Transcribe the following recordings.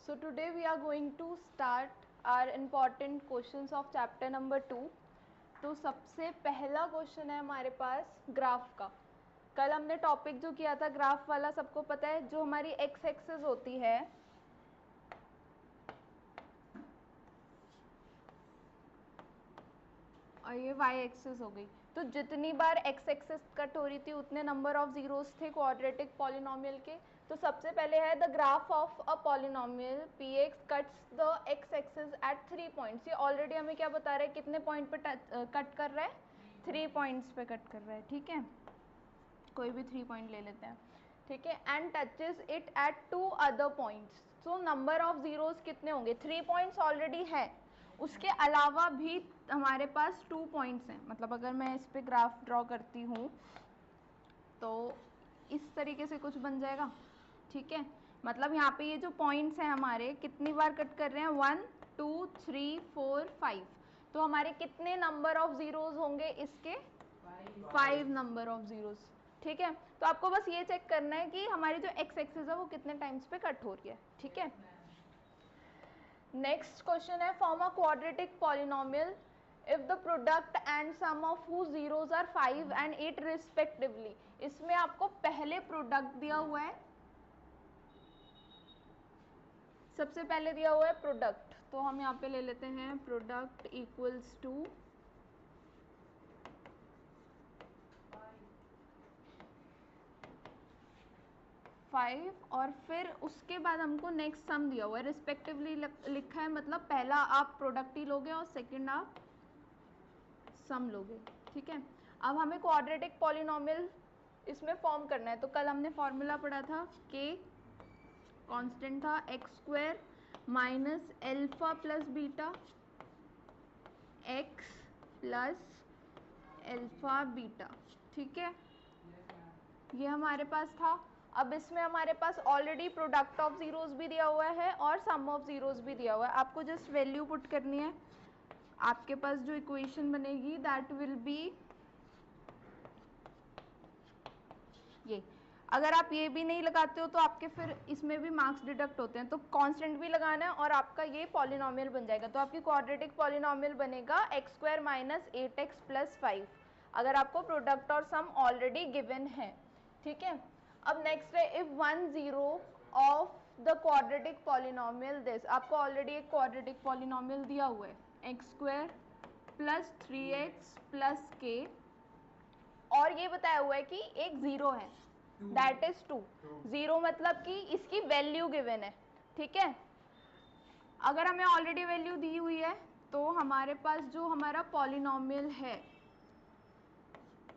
So today we are going to start our important questions of chapter number 2. तो सबसे पहला question है हमारे पास ग्राफ का. कल हमने टॉपिक जो किया था ग्राफ वाला सबको पता है, जो हमारी एक्स एक्सिस होती है और ये वाई एक्सिस हो गई, तो जितनी बार एक्स एक्सिस कट हो रही थी उतने नंबर ऑफ जीरोस थे क्वाड्रेटिक पॉलिनोमियल के. तो सबसे पहले है the graph of a polynomial P x cuts the x axis at 3 points. ये ऑलरेडी हमें क्या बता रहा है, कितने पॉइंट पे कट कर रहा है, 3 पॉइंट्स पे कट कर रहा है. ठीक है, कोई भी 3 पॉइंट ले लेते हैं. ठीक है, and touches it at 2 other points. So number of zeros कितने होंगे, 3 पॉइंट्स ऑलरेडी है, उसके अलावा भी हमारे पास 2 पॉइंट्स हैं. मतलब अगर मैं इस पे ग्राफ ड्रॉ करती हूँ तो इस तरीके से कुछ बन जाएगा. ठीक है, मतलब यहाँ पे ये जो पॉइंट्स हैं हमारे कितनी बार कट कर रहे हैं, 1 2 3 4 5. तो हमारे कितने नंबर ऑफ जीरोस होंगे इसके, 5 नंबर ऑफ जीरोस. ठीक है, तो आपको बस ये चेक करना है कि हमारी जो एक्स एक्सिस है वो कितने टाइम्स पे कट हो रही है. ठीक है, नेक्स्ट क्वेश्चन है form a quadratic polynomial if the product and sum of whose zeros are 5 and 8 respectively. इसमें आपको पहले प्रोडक्ट दिया हुआ है, सबसे पहले दिया हुआ है प्रोडक्ट, तो हम यहाँ पे ले लेते हैं प्रोडक्ट इक्वल्स टू 5 और फिर उसके बाद हमको नेक्स्ट सम दिया हुआ है, रिस्पेक्टिवली लिखा है, मतलब पहला आप प्रोडक्ट ही लोगे और सेकंड आप सम लोगे. ठीक है, अब हमें क्वाड्रेटिक पॉलिनोमियल इसमें फॉर्म करना है. तो कल हमने फॉर्मूला पढ़ा था, के कांस्टेंट था x square minus alpha plus beta x plus alpha beta. ठीक है, ये हमारे पास था. अब इसमें हमारे पास ऑलरेडी प्रोडक्ट ऑफ जीरोस भी दिया हुआ है और सम ऑफ जीरोस भी दिया हुआ है. आपको जस्ट वैल्यू पुट करनी है. आपके पास जो इक्वेशन बनेगी दैट विल बी ये. अगर आप ये भी नहीं लगाते हो तो आपके फिर इसमें भी मार्क्स डिडक्ट होते हैं, तो कांस्टेंट भी लगाना है और आपका ये पॉलिनोमियल बन जाएगा. तो आपकी क्वाड्रेटिक पॉलिनोमियल बनेगा x square minus 8x plus 5, अगर आपको प्रोडक्ट और सम ऑलरेडी गिवन है. ठीक है, अब नेक्स्ट है if 1 0 of the quadratic polynomial this. आपको ऑलरेडी एक क्वाड्रेटिक पॉलिनोमियल दिया हुआ है x square plus 3x plus के, और ये बताया हुआ है कि एक जीरो है, दैट इज 2. जीरो मतलब कि इसकी वैल्यू गिवन है. ठीक है, अगर हमें ऑलरेडी वैल्यू दी हुई है तो हमारे पास जो हमारा पॉलिनोमियल है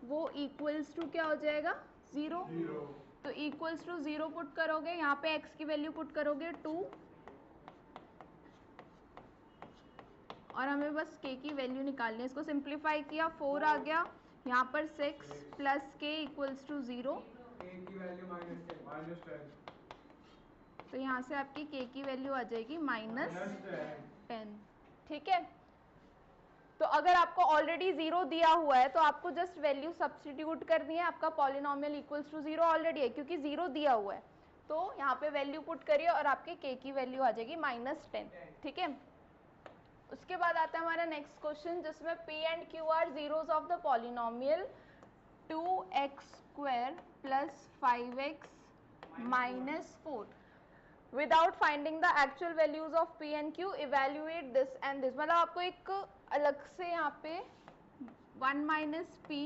वो इक्वल्स टू क्या हो जाएगा, 0. तो इक्वल्स टू 0 पुट करोगे, यहाँ पे x की वैल्यू पुट करोगे 2 और हमें बस k की वैल्यू निकालनी है. इसको सिंप्लीफाई किया, 4 आ गया, यहाँ पर 6 प्लस k इक्वल्स टू 0. तो यहाँ से आपकी k की वैल्यू आ जाएगी -10. ठीक है, तो अगर आपको ऑलरेडी 0 दिया हुआ है तो आपको जस्ट वैल्यू सब्स्टिट्यूट करनी है. आपका पॉलिनोमियल इक्वल्स टू 0 ऑलरेडी है क्योंकि 0 दिया हुआ है, तो यहाँ पे वैल्यू पुट करिए और आपके k की वैल्यू आ जाएगी -10. ठीक है, उसके बाद आता है हमारा नेक्स्ट क्वेश्चन जिसमें p and q are zeros of the polynomial 2x square plus 5x minus 4. Without finding the actual values of p and q evaluate this and this. मतलब आपको एक अलग से यहाँ पे 1 माइनस p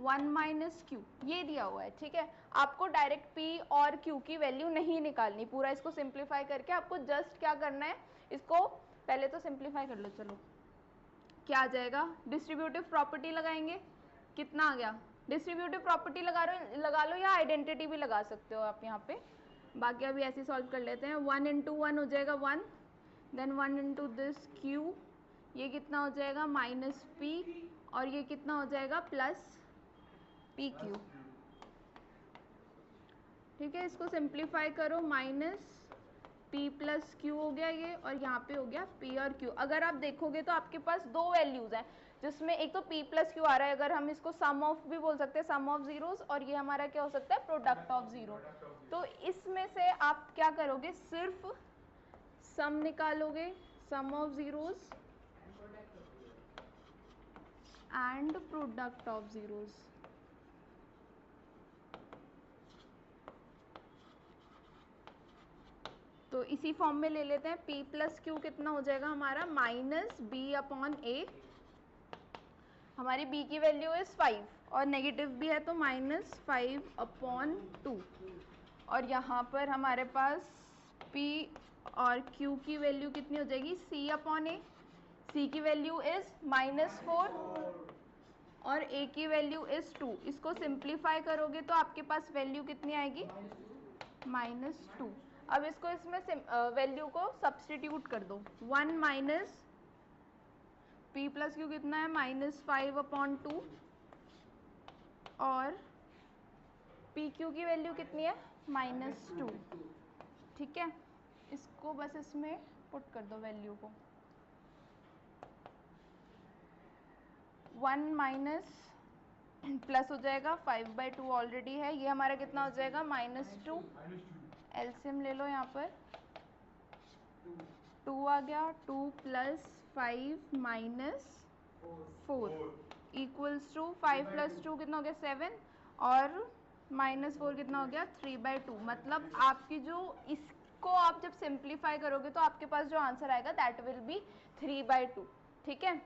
1 माइनस q ये दिया हुआ है. ठीक है, आपको डायरेक्ट p और q की वैल्यू नहीं निकालनी, पूरा इसको सिंप्लीफाई करके आपको जस्ट क्या करना है, इसको पहले तो सिंप्लीफाई कर लो. चलो क्या आ जाएगा, डिस्ट्रीब्यूटिव प्रॉपर्टी लगाएंगे, कितना आ गया, डिस्ट्रीब्यूटिव प्रॉपर्टी लगा लो या आइडेंटिटी भी लगा सकते हो आप यहाँ पे. बाकी अभी ऐसे सॉल्व कर लेते हैं. 1 इंटू 1 हो जाएगा 1, देन 1 इंटू दिस q, ये कितना हो जाएगा माइनस p और ये कितना हो जाएगा प्लस पी क्यू. ठीक है, इसको सिंप्लीफाई करो, माइनस p प्लस क्यू हो गया ये, और यहाँ पे हो गया p और q. अगर आप देखोगे तो आपके पास दो वैल्यूज हैं जिसमें एक तो p प्लस क्यू आ रहा है, अगर हम इसको सम ऑफ भी बोल सकते हैं, सम ऑफ जीरोस, और ये हमारा क्या हो सकता है प्रोडक्ट ऑफ जीरो. तो इसमें से आप क्या करोगे, सिर्फ सम निकालोगे, sum of zeros and product of zeros. तो इसी फॉर्म में ले लेते हैं, p प्लस क्यू कितना हो जाएगा हमारा, माइनस बी अपॉन ए। हमारी b की वैल्यू इज 5 और नेगेटिव भी है तो माइनस 5 अपॉन 2। और यहाँ पर हमारे पास p और q की वैल्यू कितनी हो जाएगी, c अपॉन ए। c की वैल्यू इज -4 और a की वैल्यू इज 2। इसको सिंप्लीफाई करोगे तो आपके पास वैल्यू कितनी आएगी, -2। अब इसको इसमें वैल्यू को सब्स्टिट्यूट कर दो, 1 माइनस p प्लस क्यू कितना है, -5 अपॉन 2 और पी क्यू की वैल्यू कितनी है, -2। ठीक है, इसको बस इसमें पुट कर दो वैल्यू को, 1 माइनस प्लस हो जाएगा 5/2 ऑलरेडी है, ये हमारा कितना हो जाएगा, -2। एलसीएम ले लो, यहाँ पर 2 आ गया, 2 plus 5 minus 4 equals to 5 plus 2 कितना हो गया, 7 और -4 कितना हो गया, 3/2। मतलब आपकी जो इसको आप जब सिंप्लीफाई करोगे तो आपके पास जो आंसर आएगा दैट विल बी 3/2। ठीक है,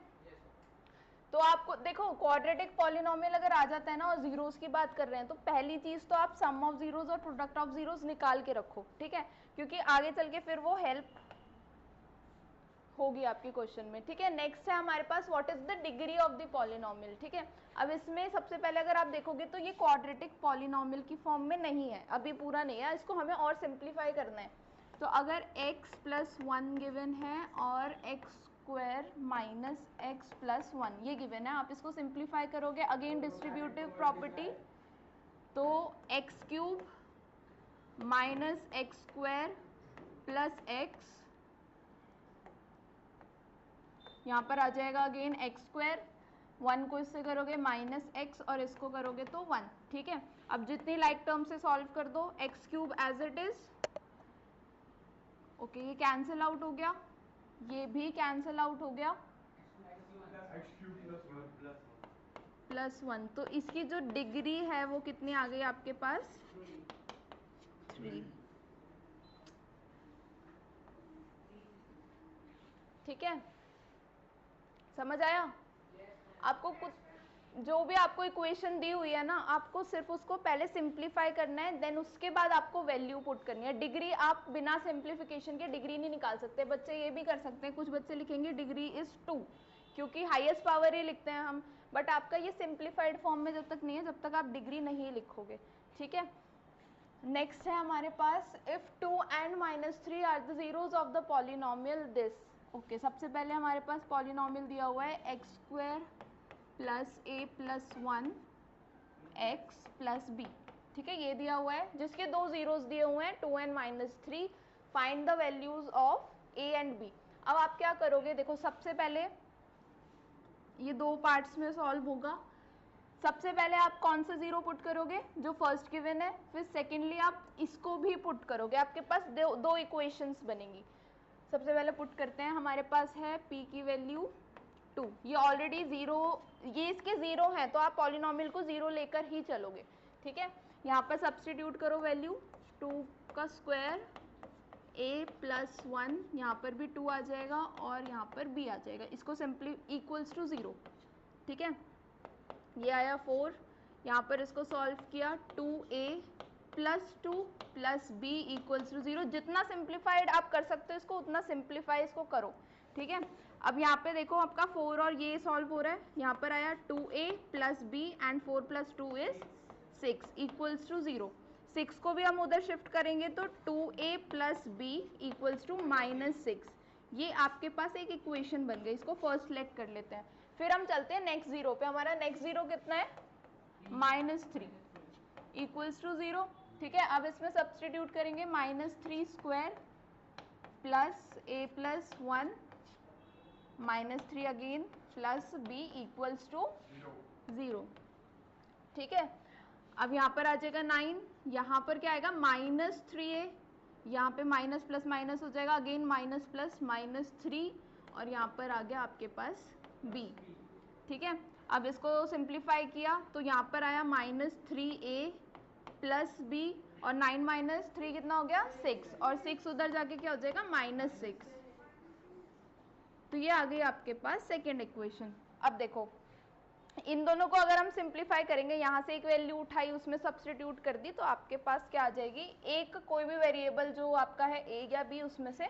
तो आपको देखो क्वाड्रेटिक पॉलिनोमियल अगर आ जाता है ना और जीरोस की बात कर रहे हैं तो पहली चीज तो आप सम ऑफ जीरोस और प्रोडक्ट ऑफ जीरोस निकाल के रखो। ठीक है, क्योंकि आगे चल के फिर वो हेल्प होगी आपके क्वेश्चन में। ठीक है, नेक्स्ट है हमारे पास what is the degree of the polynomial. ठीक है, अब इसमें सबसे पहले अगर आप देखोगे तो ये क्वाड्रेटिक पॉलिनोमियल की फॉर्म में नहीं है, अभी पूरा नहीं है, इसको हमें और सिंप्लीफाई करना है। तो अगर x प्लस 1 गिवन है और x square minus x plus 1 ये गिवन है, आप इसको सिंप्लीफाई करोगे अगेन डिस्ट्रीब्यूटिव प्रॉपर्टी, तो x cube minus x square plus x, यहाँ पर आ जाएगा अगेन एक्स स्क्वायर, 1 को इससे करोगे माइनस एक्स और इसको करोगे तो 1। ठीक है, अब जितनी लाइक टर्म से सॉल्व कर दो, X cube as it is, okay, ये कैंसिल आउट हो गया, ये भी कैंसिल आउट हो गया, +1। तो इसकी जो डिग्री है वो कितनी आ गई आपके पास, 3। ठीक है, समझ आया आपको? कुछ जो भी आपको इक्वेशन दी हुई है ना, आपको सिर्फ उसको पहले सिंप्लीफाई करना है, देन उसके बाद आपको वैल्यू पुट करनी है। डिग्री आप बिना सिंप्लीफिकेशन के डिग्री नहीं निकाल सकते। बच्चे ये भी कर सकते हैं, कुछ बच्चे लिखेंगे डिग्री इज 2 क्योंकि हाईएस्ट पावर ही लिखते हैं हम, बट आपका ये सिंप्लीफाइड फॉर्म में जब तक नहीं है जब तक आप डिग्री नहीं लिखोगे। ठीक है, नेक्स्ट है हमारे पास if 2 and -3 are the zeros of the polynomial this. Okay, सबसे पहले हमारे पास पॉलिनोमियल दिया हुआ है x square plus a plus 1 x plus b. ठीक है, ये दिया हुआ है जिसके 2 जीरोज दिए हुए हैं 2 and -3। Find the values of A and B. अब आप क्या करोगे, देखो सबसे पहले ये 2 पार्ट्स में सॉल्व होगा। सबसे पहले आप कौन सा जीरो पुट करोगे, जो फर्स्ट गिवन है, फिर सेकेंडली आप इसको भी पुट करोगे, आपके पास दो इक्वेशंस बनेंगी। सबसे पहले पुट करते हैं, हमारे पास है p की वैल्यू 2, ये ऑलरेडी 0, ये इसके 0 हैं तो आप पॉलिनोमियल को 0 लेकर ही चलोगे। ठीक है, यहाँ पर सब्स्टिट्यूट करो वैल्यू, 2 का स्क्वायर a प्लस 1, यहाँ पर भी 2 आ जाएगा और यहाँ पर b आ जाएगा, इसको सिंपली इक्वल्स टू 0। ठीक है, ये आया 4, यहाँ पर इसको सॉल्व किया, 2a plus 2 plus b equals to 0। जितना सिंप्लीफाइड आप कर सकते हो इसको उतना सिंप्लीफाई इसको करो। ठीक है, अब यहाँ पे देखो आपका 4 और ये सॉल्व हो रहा है, यहाँ पर आया 2a plus b and 4 plus 2 is 6 equals to 0। 6 को भी हम उधर शिफ्ट करेंगे तो 2a plus b equals to -6। ये आपके पास एक इक्वेशन बन गई, इसको फर्स्ट लेट कर लेते हैं। फिर हम चलते हैं नेक्स्ट जीरो पे, हमारा नेक्स्ट जीरो कितना है, -3 इक्वल्स टू 0। ठीक है, अब इसमें सब्स्टिट्यूट करेंगे, -3 square plus a plus 1 -3 again plus b equals to 0। ठीक है, अब यहाँ पर आ जाएगा 9, यहाँ पर क्या आएगा -3a यहाँ पे माइनस प्लस माइनस हो जाएगा, अगेन माइनस प्लस -3 और यहाँ पर आ गया आपके पास b। ठीक है, अब इसको सिंप्लीफाई किया तो यहाँ पर आया -3a प्लस b और 9 - 3 कितना हो गया 6 और 6 उधर जाके क्या हो जाएगा -6। तो ये आ गई आपके पास सेकेंड इक्वेशन। अब देखो इन दोनों को अगर हम सिंप्लीफाई करेंगे, यहाँ से एक वैल्यू उठाई उसमें सब्स्टिट्यूट कर दी तो आपके पास क्या आ जाएगी, एक कोई भी वेरिएबल जो आपका है a या b उसमें से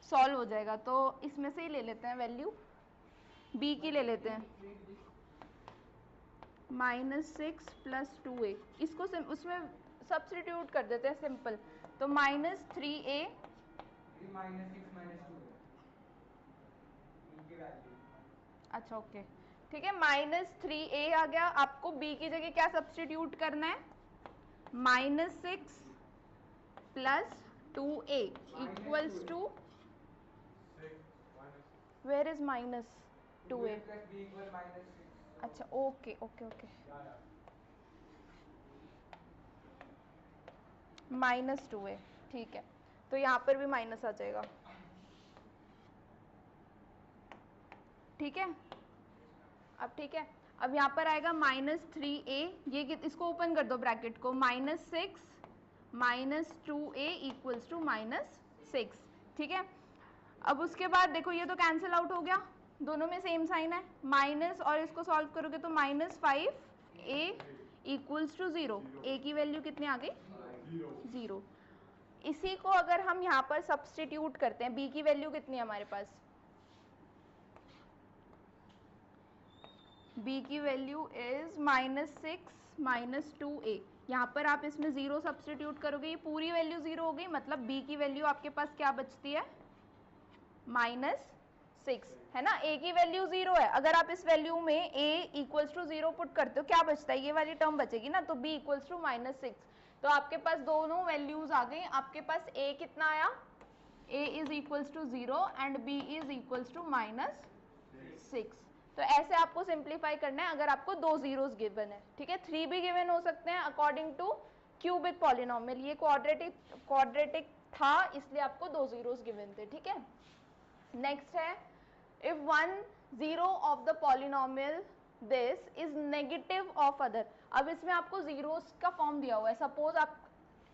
सॉल्व हो जाएगा। तो इसमें से ही ले लेते हैं वैल्यू b की ले लेते हैं, -6 + 2a, इसको उसमें सब्स्टिट्यूट कर देते हैं सिंपल। तो -3a अच्छा ओके ठीक है, -3a आ गया। आपको b की जगह क्या सब्स्टिट्यूट करना है, -6 + 2a equals to, where is -2a, अच्छा ओके ओके ओके, -2a ठीक है, तो यहाँ पर भी माइनस आ जाएगा। ठीक है, अब ठीक है, अब यहाँ पर आएगा -3a, ये इसको ओपन कर दो ब्रैकेट को, -6 - 2a इक्वल्स टू -6। ठीक है, अब उसके बाद देखो ये तो कैंसिल आउट हो गया, दोनों में सेम साइन है, माइनस और इसको सॉल्व करोगे तो -5a इक्वल्स टू 0, a की वैल्यू कितनी आ गई 0। इसी को अगर हम यहाँ पर सब्स्टिट्यूट करते हैं, b की वैल्यू कितनी है हमारे पास, b की वैल्यू इज -6 - 2a, यहाँ पर आप इसमें 0 सब्स्टिट्यूट करोगे, ये पूरी वैल्यू 0 हो गई, मतलब b की वैल्यू आपके पास क्या बचती है -6, है ना। a की वैल्यू 0 है, अगर आप इस वैल्यू में a इक्वल्स टू 0 पुट करते हो क्या बचता है, ये वाली टर्म बचेगी ना, तो b इक्वल्स टू -6। तो आपके पास दोनों वैल्यूज आ गई, आपके पास a कितना आया, a is equals to 0 and b is equals to -6। तो ऐसे आपको सिंप्लीफाई करना है अगर आपको दो जीरोस गिवन है। ठीक है, 3 भी गिवन हो सकते हैं अकॉर्डिंग टू क्यूबिक पॉलिनोमियल, ये क्वाड्रेटिक था इसलिए आपको दो जीरोस गिवन थे। ठीक है, नेक्स्ट है if one zero of the polynomial this is negative of other। अब इसमें आपको जीरोस का फॉर्म दिया हुआ है, सपोज आप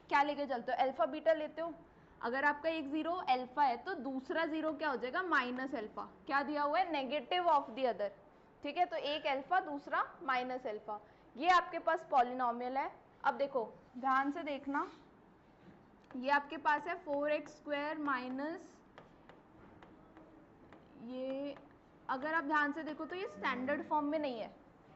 क्या लेके चलते हो, अल्फा बीटा लेते हो, अगर आपका एक जीरो अल्फा है तो दूसरा जीरो क्या हो जाएगा माइनस अल्फा, क्या दिया हुआ है नेगेटिव ऑफ द अदर। ठीक है, तो एक अल्फा दूसरा माइनस अल्फा, ये आपके पास पॉलिनोमियल है। अब देखो ध्यान से देखना, ये आपके पास है 4x² माइनस, ये अगर आप ध्यान से देखो तो ये स्टैंडर्ड फॉर्म में नहीं है,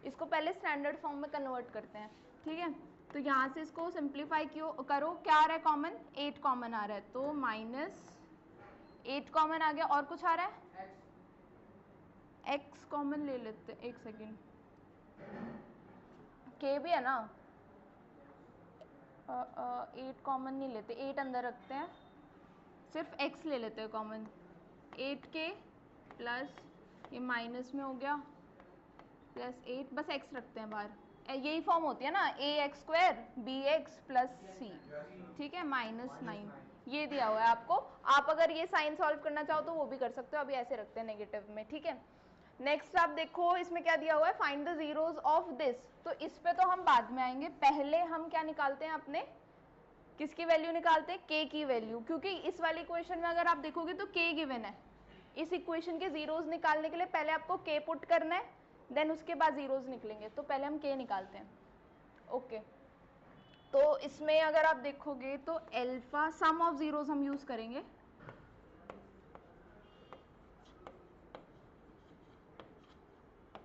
इसको पहले स्टैंडर्ड फॉर्म में कन्वर्ट करते हैं। ठीक है, तो यहाँ से इसको सिंप्लीफाई करो, क्या आ रहा है कॉमन, 8 कॉमन आ रहा है, तो -8 कॉमन आ गया, और कुछ आ रहा है x कॉमन ले लेते, एक सेकेंड, k भी है ना, 8 कॉमन नहीं लेते, 8 अंदर रखते हैं, सिर्फ x ले लेते हैं कॉमन, 8k प्लस ये माइनस में हो गया प्लस 8, बस x रखते हैं बाहर, यही फॉर्म होती है ना ax² bx प्लस c। ठीक है, -9 ये दिया हुआ है आपको, आप अगर ये साइन सॉल्व करना चाहो तो वो भी कर सकते हो, अभी ऐसे रखते हैं नेगेटिव में। ठीक है, नेक्स्ट आप देखो इसमें क्या दिया हुआ है, find the zeros of this, तो इस पे तो हम बाद में आएंगे, पहले हम क्या निकालते हैं अपने, किसकी वैल्यू निकालते हैं, k की वैल्यू, क्योंकि इस वाली इक्वेशन में अगर आप देखोगे तो k गिवन है, इस इक्वेशन के जीरोस निकालने के लिए पहले आपको k पुट करना है, देन उसके बाद जीरोस निकलेंगे, तो पहले हम k निकालते हैं। ओके, तो इसमें अगर आप देखोगे तो अल्फा सम ऑफ जीरोस हम यूज करेंगे,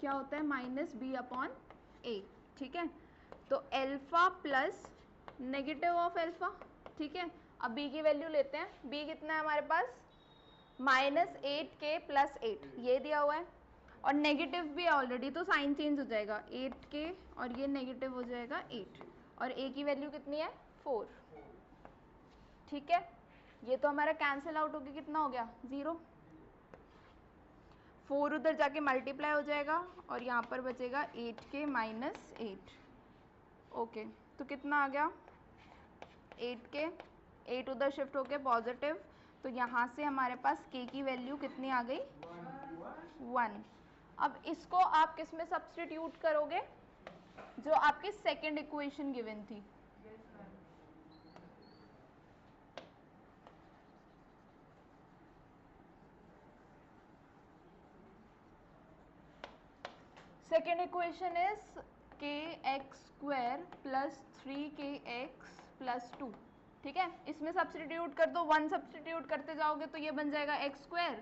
क्या होता है -b/a। ठीक है, तो alpha plus negative of alpha. ठीक है, अब b की वैल्यू लेते हैं, b कितना है हमारे पास -8k + 8, ये दिया हुआ है, और नेगेटिव भी है ऑलरेडी तो साइन चेंज हो जाएगा, 8k और ये नेगेटिव हो जाएगा 8, और a की वैल्यू कितनी है 4। ठीक है, ये तो हमारा कैंसिल आउट होके कितना हो गया 0, 4 उधर जाके मल्टीप्लाई हो जाएगा और यहाँ पर बचेगा 8k - 8। ओके, तो कितना आ गया 8k, 8 उधर शिफ्ट होके पॉजिटिव, तो यहाँ से हमारे पास k की वैल्यू कितनी आ गई 1। अब इसको आप किस में सब्स्टिट्यूट करोगे, जो आपकी सेकेंड इक्वेशन गिवन थी। Second equation is kx² plus 3kx plus 2, ठीक है। इसमें सब्स्टिट्यूट कर दो, 1 सब्स्टिट्यूट करते जाओगे तो ये बन जाएगा x²,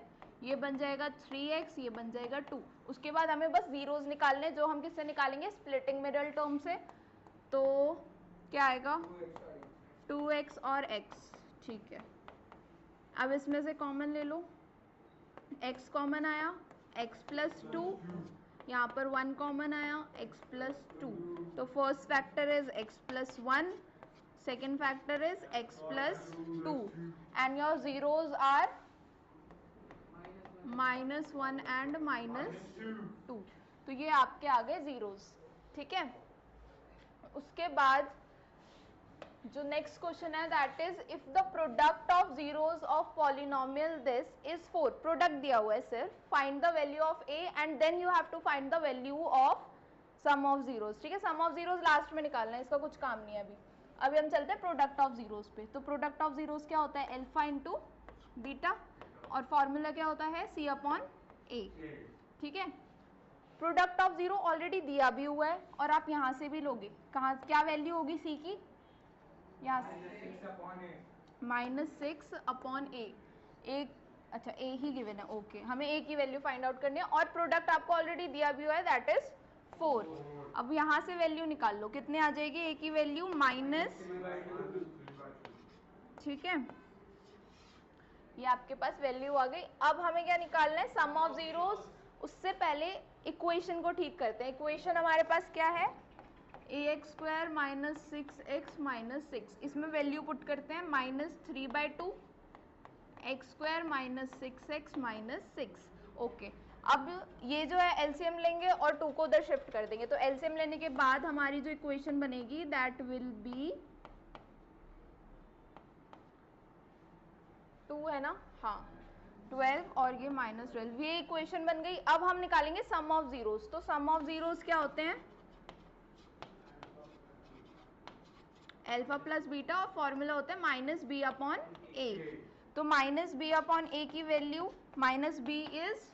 ये बन जाएगा 3x, ये बन जाएगा 2। उसके बाद हमें बस जीरोस निकालने, जो हम किससे निकालेंगे, स्प्लिटिंग मिडल टर्म से। तो क्या आएगा 2x और x, ठीक है। अब इसमें से कॉमन ले लो, x कॉमन आया, x प्लस 2, यहाँ पर 1 कॉमन आया, x प्लस 2। तो first factor is x plus 1, second factor is x plus 2 and your zeros are -1 and -2। तो ये आपके आ गए जीरोस, ठीक है। उसके बाद जो नेक्स्ट क्वेश्चन है that is if the product of zeros of polynomial this is 4, product दिया हुआ है सिर्फ, find the value of a and then you have to find the value of sum of zeros, ठीक है। Sum of zeros last में निकालना है, इसका कुछ काम नहीं है अभी। अभी हम चलते हैं प्रोडक्ट ऑफ जीरोस पे। तो प्रोडक्ट ऑफ जीरोस क्या होता है, अल्फा इंटू बीटा, और फॉर्मूला क्या होता है c अपॉन a, ठीक है। प्रोडक्ट ऑफ जीरो ऑलरेडी दिया भी हुआ है और आप यहाँ से भी लोगे, कहाँ क्या वैल्यू होगी c की, यहाँ -6 अपॉन a, एक अच्छा a ही गिवन है, ओके। हमें a की वैल्यू फाइंड आउट करनी है और प्रोडक्ट आपको ऑलरेडी दिया भी हुआ है दैट इज 4। अब यहाँ से वैल्यू निकाल लो, कितने आ जाएगी a की वैल्यू माइनस, ठीक है, ये आपके पास वैल्यू आ गई। अब हमें क्या निकालना है, सम ऑफ जीरोस। उससे पहले इक्वेशन को ठीक करते हैं। इक्वेशन हमारे पास क्या है, ax² माइनस 6x माइनस 6, इसमें वैल्यू पुट करते हैं -3/2 x² minus 6x minus 6, okay. अब ये जो है एलसीएम लेंगे और 2 को उधर शिफ्ट कर देंगे, तो एलसीएम लेने के बाद हमारी जो इक्वेशन बनेगी दैट विल बी 2 है ना, हाँ 12 और ये -12, ये इक्वेशन बन गई। अब हम निकालेंगे सम ऑफ जीरोस। तो सम ऑफ जीरोस क्या होते हैं, अल्फा प्लस बीटा और फॉर्मूला होता है -b अपॉन a। तो -b अपॉन a की वैल्यू -b इज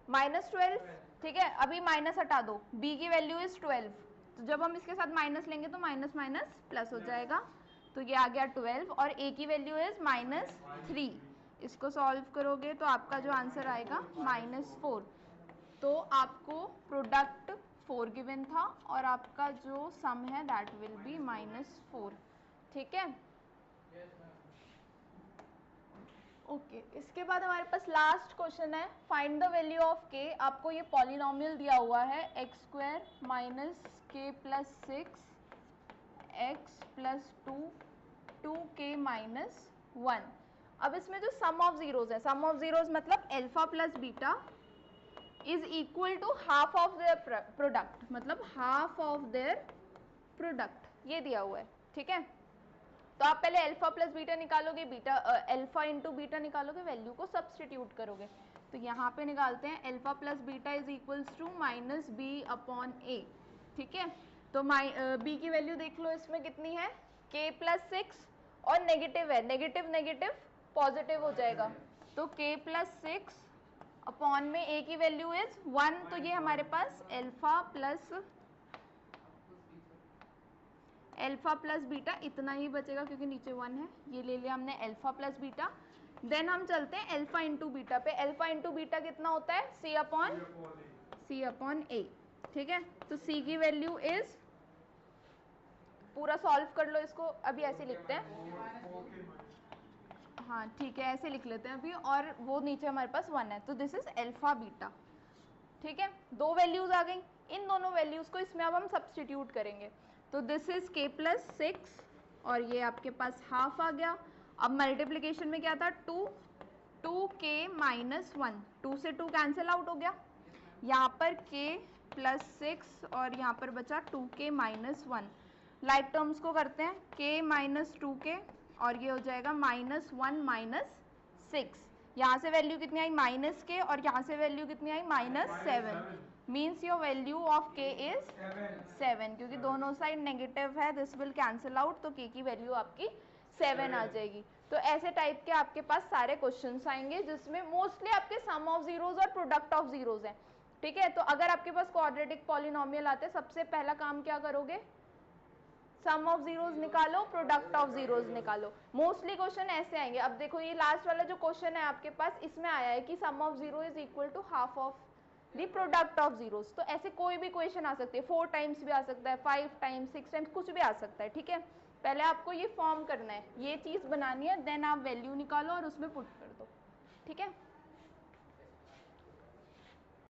-12, ठीक है। अभी माइनस हटा दो, b की वैल्यू इज 12, तो जब हम इसके साथ माइनस लेंगे तो माइनस माइनस प्लस हो जाएगा, तो ये आ गया 12 और a की वैल्यू इज -3। इसको सॉल्व करोगे तो आपका जो आंसर आएगा -4। तो आपको प्रोडक्ट 4 गिवन था और आपका जो सम है दैट विल बी -4, ठीक है, ओके। इसके बाद हमारे पास लास्ट क्वेश्चन है, find the value of k। आपको ये पॉलिनोमियल दिया हुआ है x² minus k plus 6 x plus 2 2k minus 1। अब इसमें जो सम ऑफ जीरोस है, सम ऑफ जीरोस मतलब alpha plus beta is equal to half of their product, मतलब हाफ ऑफ देयर प्रोडक्ट, ये दिया हुआ है, ठीक है। तो आप पहले अल्फा प्लस बीटा निकालोगे, बीटा अल्फा इंटू बीटा निकालोगे, वैल्यू को सब्सटीट्यूट करोगे। तो यहाँ पे निकालते हैं alpha plus beta is equals to -b upon a, ठीक है। तो b की वैल्यू देख लो, इसमें कितनी है k प्लस 6 और नेगेटिव है, नेगेटिव नेगेटिव पॉजिटिव हो जाएगा, तो k प्लस 6 अपॉन में a की वैल्यू इज 1, तो ये हमारे पास अल्फा प्लस बीटा इतना ही बचेगा क्योंकि नीचे 1 है, ये ले लिया हमने अल्फा प्लस बीटा। देन हम चलते हैं अल्फा इंटू बीटा पे। अल्फा इंटू बीटा कितना होता है, c अपॉन a, ठीक है। तो c की वैल्यू इज, पूरा सॉल्व कर लो इसको, अभी ऐसे लिखते हैं, हाँ ठीक है ऐसे लिख लेते हैं अभी, और वो नीचे हमारे पास 1 है, तो दिस इज अल्फा बीटा, ठीक है। 2 वैल्यूज आ गई, इन दोनों वैल्यूज को इसमें अब हम सब्सटीट्यूट करेंगे। तो दिस इज k प्लस 6 और ये आपके पास हाफ आ गया। अब मल्टीप्लीकेशन में क्या था, 2k माइनस 1, 2 से 2 कैंसिल आउट हो गया, यहाँ पर k प्लस 6 और यहाँ पर बचा 2k माइनस 1। लाइक टर्म्स को करते हैं, k माइनस 2k और ये हो जाएगा -1 -6। यहाँ से वैल्यू कितनी आई माइनस के, और यहाँ से वैल्यू कितनी आई -7। मीन्स योर वैल्यू ऑफ के इज 7, क्योंकि दोनों साइड नेगेटिव है, दिस विल कैंसिल आउट, तो के की वैल्यू आपकी 7 आ जाएगी। तो ऐसे टाइप के आपके पास सारे क्वेश्चंस आएंगे जिसमें मोस्टली आपके सम ऑफ जीरोज और प्रोडक्ट ऑफ जीरोज हैं। ठीक है, तो अगर आपके पास क्वाड्रेटिक पॉलिनोमियल आते हैं, सबसे पहला काम क्या करोगे, सम ऑफ जीरोज निकालो, प्रोडक्ट ऑफ जीरोज निकालो। मोस्टली क्वेश्चन ऐसे आएंगे। अब देखो ये लास्ट वाला जो क्वेश्चन है आपके पास, इसमें आया है कि sum of zero is equal to half of the product of zeros. तो ऐसे कोई भी क्वेश्चन आ सकते हैं, 4 टाइम्स भी आ सकता है, 5 टाइम्स, 6 टाइम्स, कुछ भी आ सकता है। ठीक है, पहले आपको ये फॉर्म करना है, ये चीज बनानी है, देन आप वैल्यू निकालो और उसमें पुट कर दो। ठीक है।